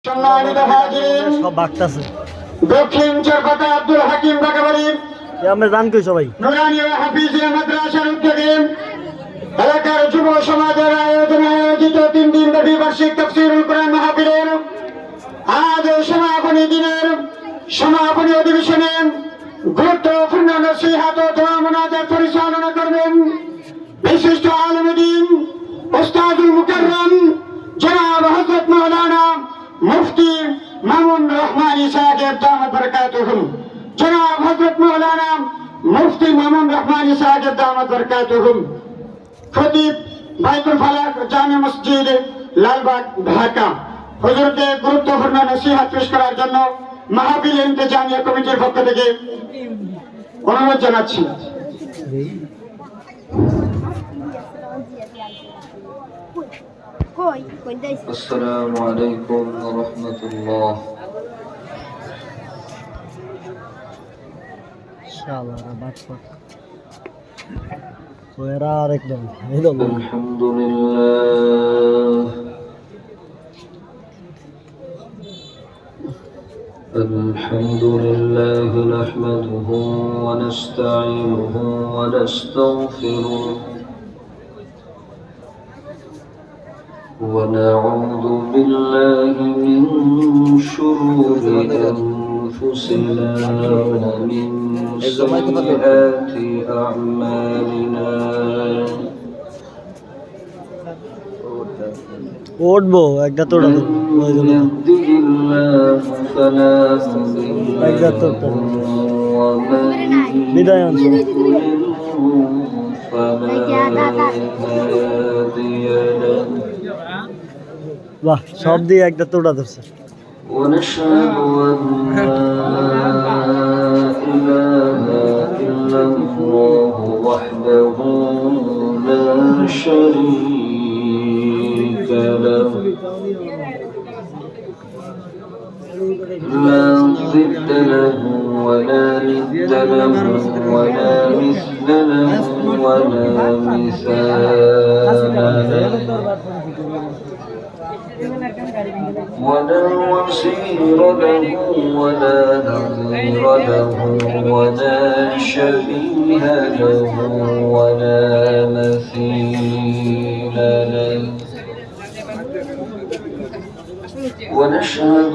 সম্মানিত হাজিরিন, সব বাগতাছে দক্ষিণ চরপাতা আব্দুল হাকিম বাগাবাড়ি আমরা জান কই সবাই নুরানিয়া হাফিজিয়া মাদ্রাসার উদ্যোগে এলাকার যুব সমাজের আয়োজনে আয়োজিত 3 দিনব্যাপী বার্ষিক তাফসীরুল কোরআন মাহফিলের আজ সমাপনী দিনের সমাপনী অধিবেশনে গুরুত্বপূর্ণ নসিহত ও দোয়া মুনাজাত পরিচালনা করবেন বিশিষ্ট আলেম দ্বীন উস্তাদুল মুকাররম জনাব হযরত মাওলানা মুফতি মামুন রহমানী সাহেব দামাত বরকাতুহুম। জনাব হযরত মাওলানা মুফতি মামুন রহমানী সাহেব দামাত বরকাতুহুম খতিব বাইতুল ফালাক জামে মসজিদ লালবাগ ঢাকা হুজুরকে গুরুত্বপূর্ণ নসিহত পেশ করার জন্য মাহফিল ইন্তেজামিয়া কমিটির পক্ষ থেকে অনুরোধ জানাচ্ছি। السلام عليكم ورحمة الله. ইনশাআল্লাহ বাকফাক ওরা আরেকদম একদম الحمد لله الحمد لله نحمده ونستعينه ونستغفره ونعوذ بالله من شرور أنفسنا ومن سيئات أعمالنا উঠবো একটা তোড়া من يهده الله فلا مضل له ومن বিদায় আনছো يضلله فلا هادي له বাহ সব দিয়ে একটা তোড়া ধরছে ونشهد أن لا إله إلا الله وحده لا شريك له لا ضد له ولا ند له ولا مثل له ولا مثال له ولا وزير له ولا نظير له ولا شبيه له ولا مثيل له ونشهد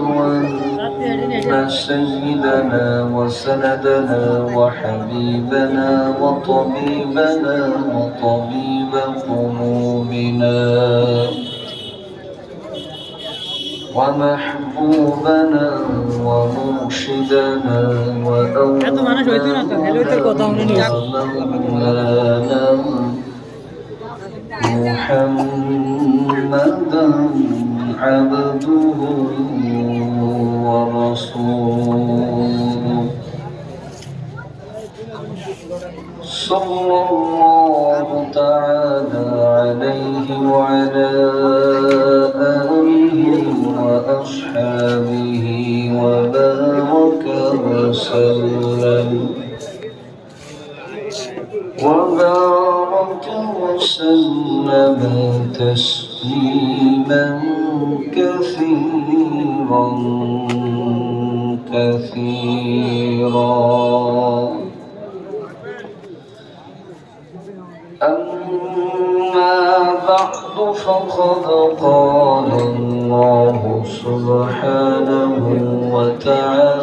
أن سيدنا وسندنا وحبيبنا وطبيبنا وطبيب قلوبنا ومحبوبنا ومرشدنا ومولانا محمدا عبده ورسوله صلى الله تعالى عليه وعلى آله وأصحابه وبارك وسلم تسليما كثيرا أما بعد فقد قال الله سبحانه وتعالى